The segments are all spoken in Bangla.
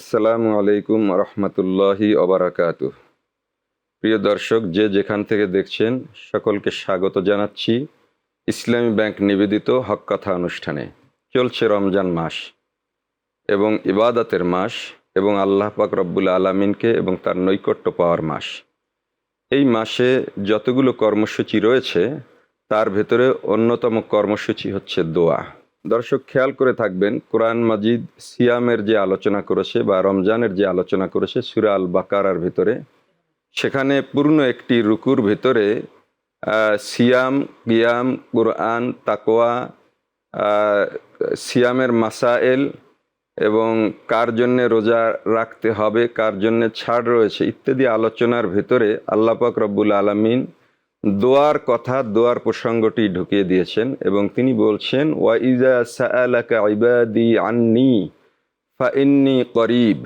আসসালামু আলাইকুম রহমতুল্লাহি অবরাকাতুহ। প্রিয় দর্শক, যে যেখান থেকে দেখছেন সকলকে স্বাগত জানাচ্ছি ইসলামী ব্যাংক নিবেদিত হক কথা অনুষ্ঠানে। চলছে রমজান মাস এবং ইবাদতের মাস এবং আল্লাহ পাক রব্বুল আলামিনকে এবং তার নৈকট্য পাওয়ার মাস। এই মাসে যতগুলো কর্মসূচি রয়েছে তার ভেতরে অন্যতম কর্মসূচি হচ্ছে দোয়া। দর্শক খেয়াল করে থাকবেন, কোরআন মাজিদ সিয়ামের যে আলোচনা করেছে বা রমজানের যে আলোচনা করেছে সূরা আল বাকারার ভিতরে, সেখানে পূর্ণ একটি রুকুর ভিতরে সিয়াম, কিয়াম, কোরআন, তাকওয়া, সিয়ামের মাসাইল এবং কার জন্যে রোজা রাখতে হবে, কার জন্যে ছাড় রয়েছে ইত্যাদি আলোচনার ভিতরে আল্লাহ পাক রব্বুল আলামিন দোয়ার কথা, দোয়ার প্রসঙ্গটি ঢুকিয়ে দিয়েছেন এবং তিনি বলছেন, ওয়া ইজা সাআলাকা ইবাদি আন্নি ফাইন্নী করিব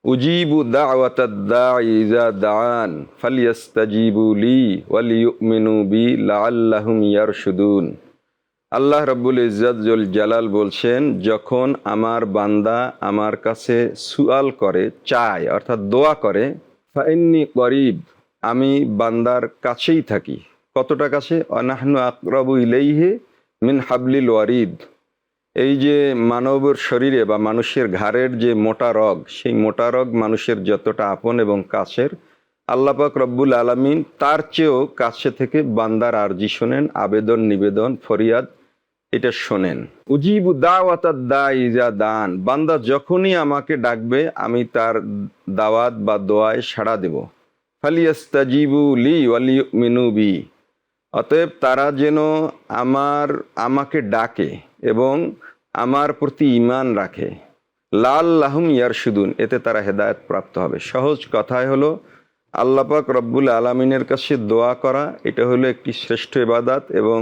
উজিবু দাওয়াতাদ দাঈ ইজা দাআন ফালইস্তাজিবু লি ওয়ালিয়ুমিনু বি লাআল্লাহুম ইয়ারশুদুন। আল্লাহ রাব্বুল ইজ্জত জুল জালাল বলছেন, যখন আমার বান্দা আমার কাছে সুয়াল করে, চায় অর্থাৎ দোয়া করে, ফাইন্নী করিব, আমি বান্দার কাছেই থাকি। কতটা কাছে? অনাহনু আকরাবু ইলাইহি মিন হাবলিল ওয়ারিদ। এই যে মানবের শরীরে বা মানুষের ঘাড়ের যে মোটা রগ, সেই মোটা রগ মানুষের যতটা আপন এবং কাছের, আল্লাহ পাক রব্বুল আলামিন তার চেয়েও কাছে থেকে বান্দার আরজি শোনেন, আবেদন নিবেদন ফরিয়াদ এটা শোনেন। উজিবু দাওয়াতাদ দাঈ ইজা দান, বান্দা যখনই আমাকে ডাকবে আমি তার দাওয়াত বা দোয়ায় সাড়া দেব। ফালিয়াস্তাজিবু লি ওয়ালিয়ুমিনু বি, অতএব তারা যেন আমাকে ডাকে এবং আমার প্রতি ঈমান রাখে। লাআল্লাহুম ইয়ারশুদুন, এতে তারা হেদায়েত প্রাপ্ত হবে। সহজ কথায় হলো, আল্লাহ পাক রব্বুল আলামিনের কাছে দোয়া করা, এটা হলো একটি শ্রেষ্ঠ ইবাদত এবং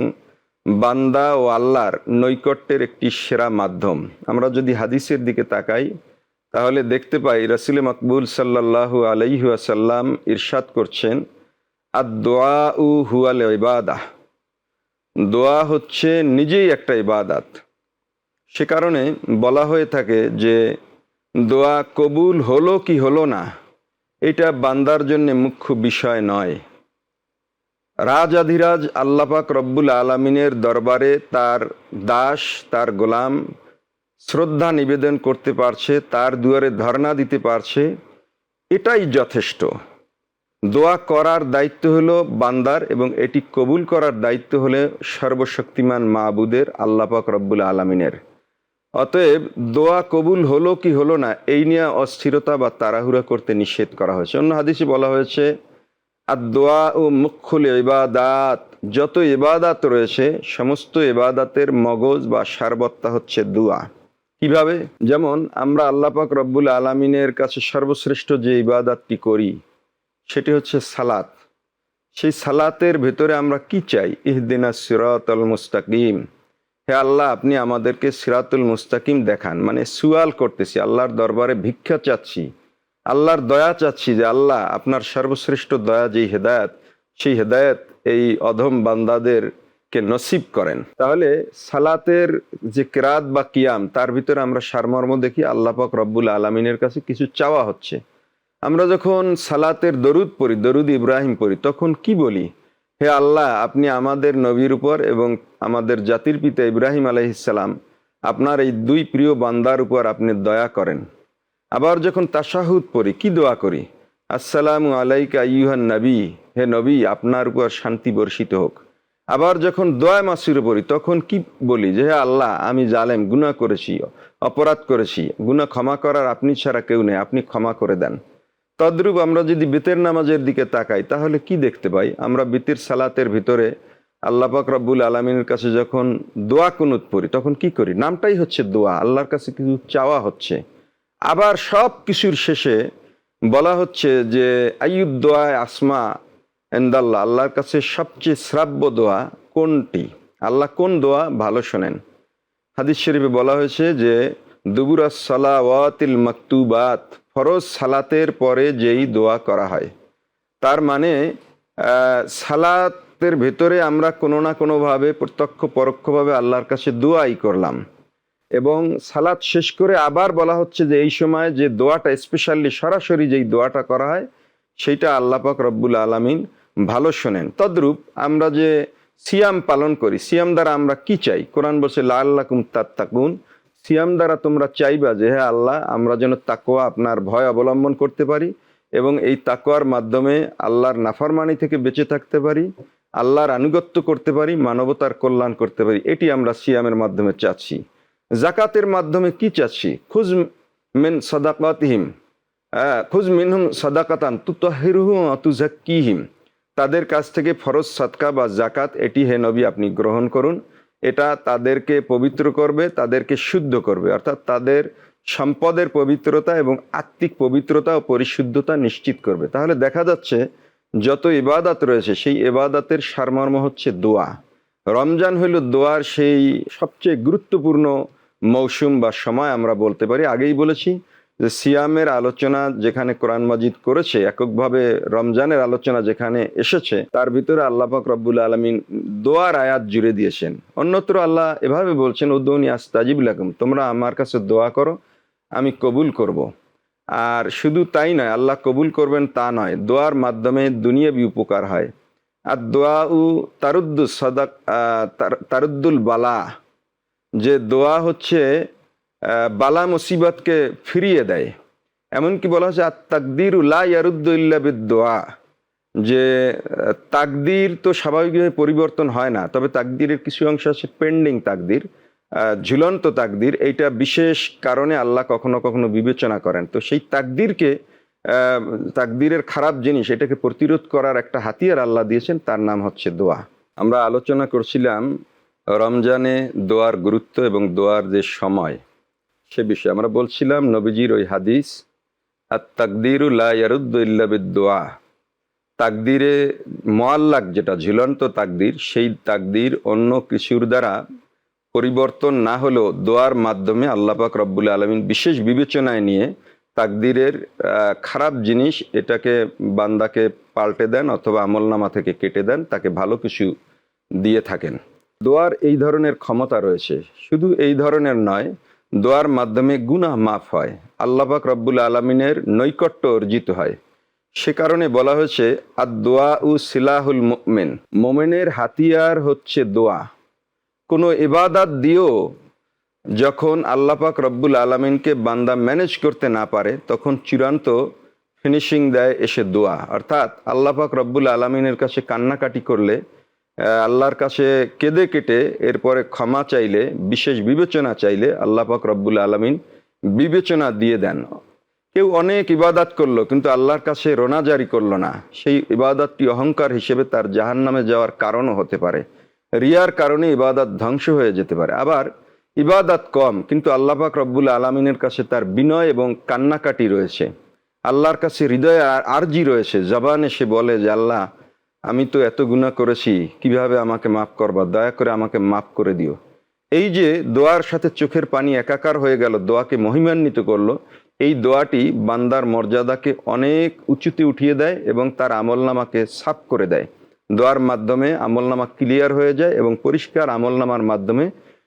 বান্দা ও আল্লাহর নৈকট্যের একটি সেরা মাধ্যম। আমরা যদি হাদিসের দিকে তাকাই তাহলে দেখতে পাই রাসূল মাকবুল সাল্লাল্লাহু আলাইহি ওয়াসাল্লাম ইরশাদ করছেন, আদ-দুআউ হুয়াল ইবাদাহ, দোয়া হচ্ছে নিজেই একটা ইবাদত। সে কারণে বলা হয়ে থাকে যে দোয়া কবুল হলো কি হলো না এটা বান্দার জন্য মুখ্য বিষয় নয়। রাজাধিরাজ আল্লাহ পাক রব্বুল আলামিনের দরবারে তার দাস, তার গোলাম শ্রদ্ধা নিবেদন করতে পারছে, তার দুয়ারে ধর্ণা দিতে পারছে, এটাই যথেষ্ট। দোয়া করার দায়িত্ব হলো বান্দার এবং এটি কবুল করার দায়িত্ব হলে সর্বশক্তিমান মাবুদের, আল্লাহ পাক রব্বুল আলামিনের। অতএব দোয়া কবুল হলো কি হলো না এই নিয়ে অস্থিরতা বা তাড়াহুড়া করতে নিষেধ করা হয়েছে। অন্য হাদিসে বলা হয়েছে, আর দোয়া ও মুখ্যুল ইবাদাত, যত ইবাদাত রয়েছে সমস্ত ইবাদাতের মগজ বা সারবত্তা হচ্ছে দোয়া। কিভাবে? যেমন আমরা আল্লাহ পাক রব্বুল আলামিনের কাছে সর্বশ্রেষ্ঠ যে ইবাদাতটি করি সেটি হচ্ছে সালাত। সেই সালাতের ভেতরে আমরা কি চাই? ইহদিনাস সিরাতাল মুস্তাকিম, হে আল্লাহ আপনি আমাদেরকে সিরাতুল মুস্তাকিম দেখান। মানে সুয়াল করতেছি, আল্লাহর দরবারে ভিক্ষা চাচ্ছি, আল্লাহর দয়া চাচ্ছি যে আল্লাহ আপনার সর্বশ্রেষ্ঠ দয়া যেই হেদায়েত, সেই হেদায়েত এই অধম বান্দাদেরকে নসিব করেন। তাহলে সালাতের যে কিরাত বা কিয়াম, তার ভিতরে আমরা সারমর্ম দেখি আল্লাহ পাক রব্বুল আলামিনের কাছে কিছু চাওয়া হচ্ছে। আমরা যখন সালাতের দরুদ পড়ি, দরুদ ইব্রাহিম পড়ি, তখন কি বলি? হে আল্লাহ আপনি আমাদের নবীর উপর এবং আমাদের জাতির পিতা ইব্রাহিম আলাইহিসসালাম, আপনার এই দুই প্রিয় বান্দার উপর আপনি দয়া করেন। আবার যখন তাশাহুদ পড়ি কি দোয়া করি? আসসালামু আলাইকা আইয়ুহান নবী, হে নবী আপনার উপর শান্তি বর্ষিত হোক। আবার যখন দোয়া মাসুর পড়ি তখন কি বলি? যে হে আল্লাহ আমি জালেম, গুনাহ করেছি, অপরাধ করেছি, গুনাহ ক্ষমা করার আপনি ছাড়া কেউ নেই, আপনি ক্ষমা করে দেন। তদ্রূপ আমরা যদি বিতের নামাজের দিকে তাকাই তাহলে কি দেখতে পাই? আমরা বিতের সালাতের ভিতরে আল্লাহ পাক রব্বুল আলামিনের কাছে যখন দোয়া কুনুত পড়ি তখন কি করি? নামটাই হচ্ছে দোয়া, আল্লাহর কাছে কিছু চাওয়া হচ্ছে। আবার সব কিছুর শেষে বলা হচ্ছে যে আইয়ুদ দোয়া আসমা ইনদাল্লাহ, আল্লাহর কাছে সবচেয়ে শ্রাব্য দোয়া কোনটি? আল্লাহ কোন দোয়া ভালো শোনেন? হাদিস শরীফে বলা হয়েছে যে দুবুরাস সালাওয়াতিল মাকতুবাত, ফরজ সালাতের পরে যেই দোয়া করা হয়, তার মানে সালাতের ভেতরে আমরা কোনো না কোনোভাবে প্রত্যক্ষ পরোক্ষভাবে আল্লাহর কাছে দোয়াই করলাম। এবং সালাত শেষ করে আবার বলা হচ্ছে যে এই সময় যে দোয়াটা স্পেশালি সরাসরি যেই দোয়াটা করা হয় সেইটা আল্লাহ পাক রব্বুল আলামিন ভালো শোনেন। তদ্রূপ আমরা যে সিয়াম পালন করি, সিয়াম দ্বারা আমরা কি চাই? কোরআন বলছে লাআল্লাকুম তাত্তাকুন, সিয়াম দ্বারা তোমরা চাইবা যে হ্যাঁ আল্লাহ, আমরা যেন তাকওয়া, আপনার ভয় অবলম্বন করতে পারি এবং এই তাকওয়ার মাধ্যমে আল্লাহর নাফরমানি থেকে বেঁচে থাকতে পারি, আল্লাহর আনুগত্য করতে পারি, মানবতার কল্যাণ করতে পারি। এটি আমরা সিয়ামের মাধ্যমে চাচ্ছি। জাকাতের মাধ্যমে কি চাচ্ছি? খুজ মিন সাদাকাতিহিম, খুজ মিনহুম সাদাকাতান তুতাহিরুহুম ওয়া তুযাক্কিহিম, তাদের কাছ থেকে ফরজ সাদকা বা জাকাত এটি হে নবী আপনি গ্রহণ করুন। এটা তাদেরকে পবিত্র করবে, তাদেরকে শুদ্ধ করবে, অর্থাৎ তাদের সম্পদের পবিত্রতা এবং আত্মিক পবিত্রতা ও পরিশুদ্ধতা নিশ্চিত করবে। তাহলে দেখা যাচ্ছে যত ইবাদত রয়েছে সেই ইবাদতের সারমর্ম হচ্ছে দোয়া। রমজান হইল দোয়ার সেই সবচেয়ে গুরুত্বপূর্ণ মৌসুম বা সময় আমরা বলতে পারি। আগেই বলেছি যে সিয়ামের আলোচনা যেখানে কোরআন মাজিদ করেছে, এককভাবে রমজানের আলোচনা যেখানে এসেছে, তার ভিতরে আল্লাহ পাক রব্বুল আলামিন দোয়ার আয়াত জুড়ে দিয়েছেন। অন্যত্র আল্লাহ এভাবে বলছেন উদউনি আস্তাজিব লাকুম, তোমরা আমার কাছে দোয়া করো, আমি কবুল করব। আর শুধু তাই নয়, আল্লাহ কবুল করবেন তা নয়, দোয়ার মাধ্যমে দুনিয়াবি উপকার হয়। আর দোয়া উ তারুদ্দু সদাক তারুদ্দুল বালা, যে দোয়া হচ্ছে বালা মুসিবতকে ফিরিয়ে দেয়। এমনকি বলা হচ্ছে আর তাকদিরু লা ইয়ারুদ্দু ইল্লা বিদ-দোয়া, যে তাকদির তো স্বাভাবিকভাবে পরিবর্তন হয় না, তবে তাকদিরের কিছু অংশ আছে পেন্ডিং তাকদির, ঝুলন্ত তাকদির, এইটা বিশেষ কারণে আল্লাহ কখনো কখনো বিবেচনা করেন। তো সেই তাকদিরকে, তাকদিরের খারাপ জিনিস, এটাকে প্রতিরোধ করার একটা হাতিয়ার আল্লাহ দিয়েছেন, তার নাম হচ্ছে দোয়া। আমরা আলোচনা করছিলাম রমজানে দোয়ার গুরুত্ব এবং দোয়ার যে সময়, সে বিষয়ে আমরা বলছিলাম নবীজির ওই হাদিস আর তাকদিরু লা ইয়ারুদ্দু ইল্লা বিদ-দোয়া, তাকদিরে মুআল্লাক যেটা ঝুলন্ত তাকদির, সেই তাকদির অন্য কিছুর দ্বারা পরিবর্তন না হলেও দোয়ার মাধ্যমে আল্লাহ পাক রব্বুল আলামিন বিশেষ বিবেচনায় নিয়ে তাকদিরের খারাপ জিনিস এটাকে বান্দাকে পাল্টে দেন অথবা আমলনামা থেকে কেটে দেন, তাকে ভালো কিছু দিয়ে থাকেন। দোয়ার এই ধরনের ক্ষমতা রয়েছে। শুধু এই ধরনের নয়, দোয়ার মাধ্যমে গুনাহ মাফ হয়, আল্লাহ পাক রব্বুল আলামিনের নৈকট্য অর্জিত হয়। সে কারণে বলা হয়েছে আর দোয়া উ সিলাহুল মুমিন, মোমেনের হাতিয়ার হচ্ছে দোয়া। কোনো ইবাদত দিয়েও যখন আল্লাহ পাক রব্বুল আলামিনকে বান্দা ম্যানেজ করতে না পারে, তখন চূড়ান্ত ফিনিশিং দেয় এসে দোয়া। অর্থাৎ আল্লাহ পাক রব্বুল আলামিনের কাছে কান্নাকাটি করলে, আল্লাহর কাছে কেঁদে কেটে এরপরে ক্ষমা চাইলে, বিশেষ বিবেচনা চাইলে আল্লাহ পাক রব্বুল আলামিন বিবেচনা দিয়ে দেন। কেউ অনেক ইবাদত করলো কিন্তু আল্লাহর কাছে রোনা জারি করলো না, সেই ইবাদতটি অহংকার হিসেবে তার জাহান্নামে যাওয়ার কারণও হতে পারে। রিয়ার কারণে ইবাদত ধ্বংস হয়ে যেতে পারে। আবার ইবাদত কম কিন্তু আল্লাহ পাক রব্বুল আলামিনের কাছে তার বিনয় এবং কান্নাকাটি রয়েছে, আল্লাহর কাছে হৃদয়ে আরজি রয়েছে, জবানে সে বলে যে আল্লাহ, আমি তো এত গুনাহ করেছি, কিভাবে আমাকে মাফ করবা, দয়া করে আমাকে মাফ করে দিও। এই যে দোয়ার সাথে চোখের পানি একাকার হয়ে গেল, দোয়াকে মহিমান্বিত করলো, এই দোয়াটি বান্দার মর্যাদাকে অনেক উঁচুতে উঠিয়ে দেয় এবং তার আমলনামাকে সাফ করে দেয়। দোয়ার মাধ্যমে আমলনামা ক্লিয়ার হয়ে যায় এবং পরিষ্কার আমলনামার মাধ্যমে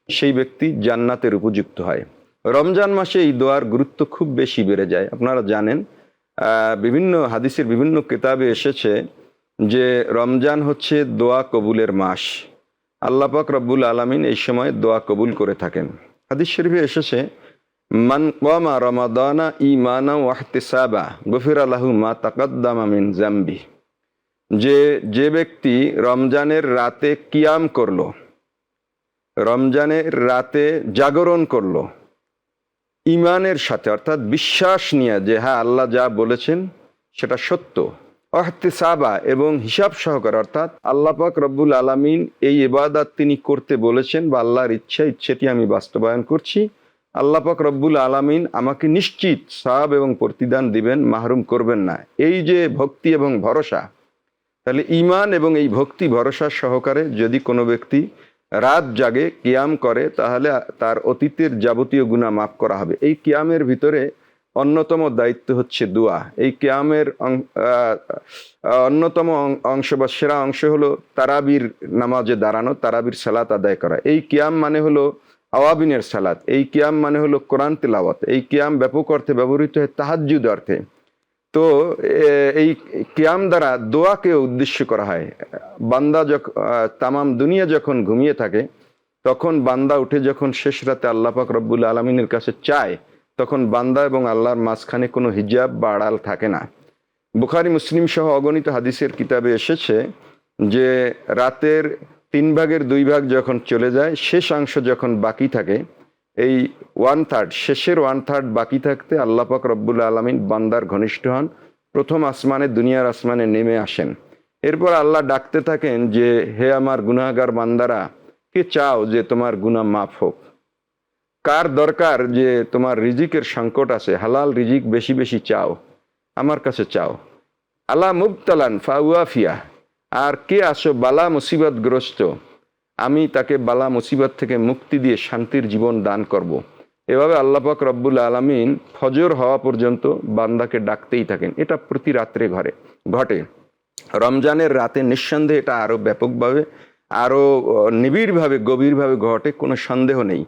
সেই ব্যক্তি জান্নাতের উপযুক্ত হয়। রমজান মাসে এই দোয়ার গুরুত্ব খুব বেশি বেড়ে যায়। আপনারা জানেন বিভিন্ন হাদিসের বিভিন্ন কিতাবে এসেছে যে রমজান হচ্ছে দোয়া কবুলের মাস। আল্লাহ পাক রব্বুল আলামিন এই সময় দোয়া কবুল করে থাকেন। হাদিস শরীফে এসেছে মান কামা রমাদানা ঈমানান ওয়া ইহতিসাবা গফিরা লাহু মা তাকাদ্দামা মিন যামবি, যে ব্যক্তি রমজানের রাতে কিয়াম করলো, রমজানের রাতে জাগরণ করলো ইমানের সাথে, অর্থাৎ বিশ্বাস নিয়ে যে হ্যাঁ আল্লাহ যা বলেছেন সেটা সত্য, ইহতিসাবা এবং হিসাব সহকারে, অর্থাৎ আল্লাহ পাক রব্বুল আলামিন এই ইবাদত তিনি করতে বলেছেন বা আল্লাহর ইচ্ছেটি আমি বাস্তবায়ন করছি, আল্লাহ পাক রব্বুল আলামিন আমাকে নিশ্চিত সওয়াব এবং প্রতিদান দিবেন, মাহরুম করবেন না। এই যে ভক্তি এবং ভরসা, তাহলে ঈমান এবং এই ভক্তি ভরসা সহকারে যদি কোনো ব্যক্তি রাত জাগে কিয়াম করে, তাহলে তার অতীতের যাবতীয় গুনাহ মাফ করা হবে। এই কিয়ামের ভিতরে অন্যতম দায়িত্ব হচ্ছে দোয়া। এই কিয়ামের অন্যতম অংশ বা সেরা অংশ হলো তারাবির নামাজে দাঁড়ানো, তারাবির সালাত আদায় করা। এই কিয়াম মানে হলো আওয়াবিনের সালাত। এই কিয়াম মানে হলো কোরআন তিলাওয়াত। এই কিয়াম ব্যাপক অর্থে ব্যবহৃত হয় তাহাজ্জুদ অর্থে। তো এই কিয়াম দ্বারা দোয়াকে উদ্দেশ্য করা হয়। বান্দা যখন তামাম দুনিয়া যখন ঘুমিয়ে থাকে, তখন বান্দা উঠে যখন শেষ রাতে আল্লাহ পাক রব্বুল আলমিনের কাছে চায়, তখন বান্দা এবং আল্লাহর মাঝখানে কোনো হিজাব বা আড়াল থাকে না। বুখারী মুসলিম সহ অগণিত হাদিসের কিতাবে এসেছে যে রাতের 3/2 যখন চলে যায়, শেষ অংশ যখন বাকি থাকে, এই 1/3 শেষের 1/3 বাকি থাকতে আল্লাহ পাক রব্বুল আলমিন বান্দার ঘনিষ্ঠ হন, প্রথম আসমানে, দুনিয়ার আসমানে নেমে আসেন। এরপর আল্লাহ ডাকতে থাকেন যে, হে আমার গুনাহগার বান্দারা, কে চাও যে তোমার গুনাহ মাফ হোক? কার দরকার যে তোমার রিজিকের সংকট আছে, হালাল রিজিক বেশি বেশি চাও, আমার কাছে চাও। আলা মুবতালান ফাউয়াফিয়া, আর কে আসো বালা মুসিবতগ্রস্ত, আমি তাকে বালা মুসিবত থেকে মুক্তি দিয়ে শান্তির জীবন দান করব। এভাবে আল্লাহ পাক রব্বুল আলামিন ফজর হওয়া পর্যন্ত বান্দাকে ডাকতেই থাকেন। এটা প্রতি রাত্রে ঘটে। রমজানের রাতে নিঃসন্দেহে এটা আরও ব্যাপকভাবে, আরও নিবিড়ভাবে, গভীরভাবে ঘটে, কোনো সন্দেহ নেই।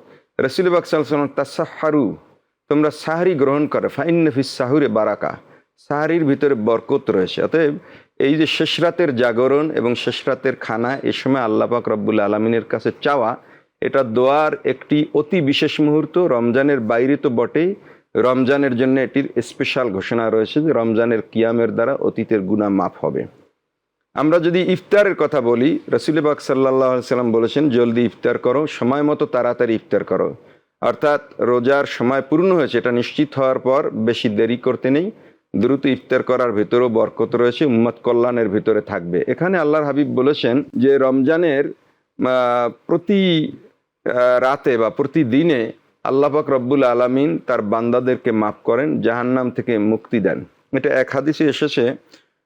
রাসূল পাক সাল্লাল্লাহু আলাইহি ওয়াসাল্লাম, তাসাহহারু, তোমরা সাহরি গ্রহণ করো, ফাইন্না ফিস সাহুরে বারাকা, সাহরির ভিতরে বরকত রয়েছে। অতএব এই যে শেষ রাতের জাগরণ এবং শেষ রাতের খানা, এ সময় আল্লাহ পাক রব্বুল আলমিনের কাছে চাওয়া, এটা দোয়ার একটি অতি বিশেষ মুহূর্ত। রমজানের বাইরে তো বটেই, রমজানের জন্য এটির স্পেশাল ঘোষণা রয়েছে যে রমজানের কিয়ামের দ্বারা অতীতের গুনাহ মাফ হবে। আমরা যদি ইফতারের কথা বলি, রাসূল পাক সাল্লাল্লাহু আলাইহি সাল্লাম বলেছেন, জলদি ইফতার করো, সময় মতো তাড়াতাড়ি ইফতার করো। অর্থাৎ রোজার সময় পূর্ণ হয়েছে এটা নিশ্চিত হওয়ার পর বেশি দেরি করতে নেই। দ্রুত ইফতার করার ভিতরেও বরকত রয়েছে, উম্মত কল্যাণের ভিতরে থাকবে। এখানে আল্লাহর হাবিব বলেছেন যে রমজানের প্রতি রাতে বা প্রতিদিনে আল্লাহ পাক রব্বুল আলামিন তার বান্দাদেরকে মাফ করেন, জাহান্নাম থেকে মুক্তি দেন। এটা এক হাদিসে এসেছে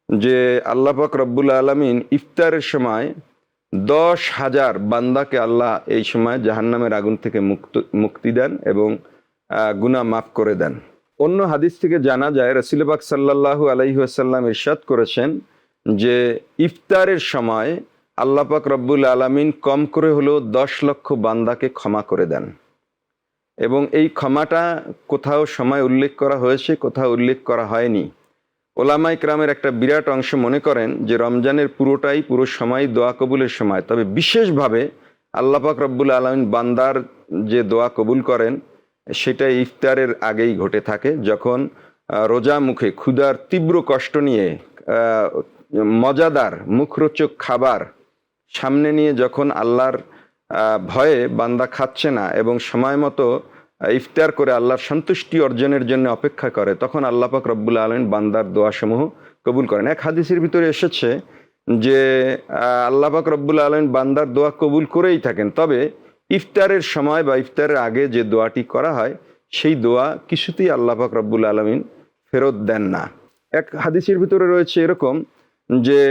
যে আল্লাহ পাক রব্বুল আলামিন ইফতারের সময় 10,000 বান্দাকে আল্লাহ এই সময় জাহান্নামের আগুন থেকে মুক্তি দেন এবং গুনাহ মাফ করে দেন। অন্য হাদিস থেকে জানা যায়, রাসূল পাক সাল্লাল্লাহু আলাইহি ওয়াসাল্লাম ইরশাদ করেছেন যে ইফতারের সময় আল্লাহ পাক রব্বুল আলামিন কম করে হলেও 10 লক্ষ বান্দাকে ক্ষমা করে দেন। এবং এই ক্ষমাটা কোথাও সময় উল্লেখ করা হয়েছে, কোথাও উল্লেখ করা হয়নি। ওলামা ইকরামের একটা বিরাট অংশ মনে করেন যে রমজানের পুরো সময় দোয়া কবুলের সময়, তবে বিশেষভাবে আল্লাহ পাক রব্বুল আলামিন বান্দার যে দোয়া কবুল করেন সেটা ইফতারের আগেই ঘটে থাকে, যখন রোজা মুখে ক্ষুধার তীব্র কষ্ট নিয়ে মজাদার মুখরোচক খাবার সামনে নিয়ে যখন আল্লাহর ভয়ে বান্দা খাচ্ছে না এবং সময় মতো ইফতার করে আল্লাহর সন্তুষ্টি অর্জনের জন্য অপেক্ষা করে, তখন আল্লাহ পাক রব্বুল আলামিন বান্দার দোয়াসমূহ কবুল করেন। এক হাদিসের ভিতরে এসেছে যে আল্লাহ পাক রব্বুল আলামিন বান্দার দোয়া কবুল করেই থাকেন, তবে ইফতারের সময় বা ইফতারের আগে যে দোয়াটি করা হয় সেই দোয়া কিছুতেই আল্লাহ পাক রব্বুল আলামিন ফেরত দেন না। এক হাদিসের ভিতরে রয়েছে এরকম যে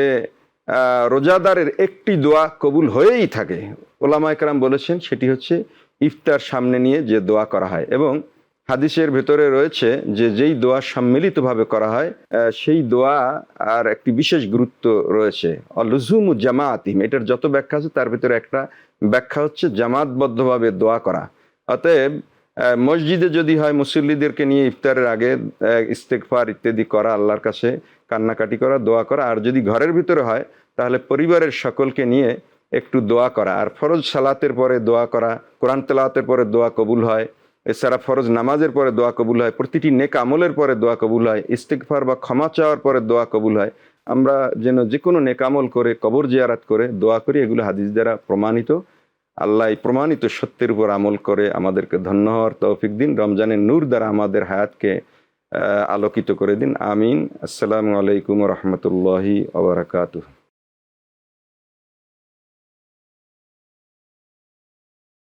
রোজাদারের একটি দোয়া কবুল হয়েই থাকে। ওলামা ইকরাম বলেছেন সেটি হচ্ছে ইফতার সামনে নিয়ে যে দোয়া করা হয়। এবং হাদিসের ভেতরে রয়েছে যে যেই দোয়া সম্মিলিতভাবে করা হয় সেই দোয়া আর একটি বিশেষ গুরুত্ব রয়েছে, লুজুমু জামাআতিহিম। এটার যত ব্যাখ্যা আছে তার ভিতরে একটা ব্যাখ্যা হচ্ছে জামাতবদ্ধভাবে দোয়া করা। অতএব মসজিদে যদি হয় মুসল্লিদেরকে নিয়ে ইফতারের আগে ইস্তেগফার ইত্যাদি করা, আল্লাহর কাছে কান্নাকাটি করা, দোয়া করা। আর যদি ঘরের ভিতরে হয় তাহলে পরিবারের সকলকে নিয়ে একটু দোয়া করা। আর ফরজ সালাতের পরে দোয়া করা, কোরআন তেলাওয়াতের পরে দোয়া কবুল হয়, এছাড়া ফরজ নামাজের পরে দোয়া কবুল হয়, প্রতিটি নেক আমলের পরে দোয়া কবুল হয়, ইস্তেগফার বা ক্ষমা চাওয়ার পরে দোয়া কবুল হয়। আমরা যেন যে কোনো নেক আমল করে, কবর জিয়ারাত করে দোয়া করি, এগুলো হাদিস দ্বারা প্রমাণিত। আল্লাহ এই প্রমাণিত সত্যের উপর আমল করে আমাদেরকে ধন্য হওয়ার তৌফিক দিন, রমজানের নূর দ্বারা আমাদের হায়াতকে আলোকিত করে দিন। আমিন। আসসালামু আলাইকুম ওয়া রাহমাতুল্লাহি ওয়া বারাকাতুহু।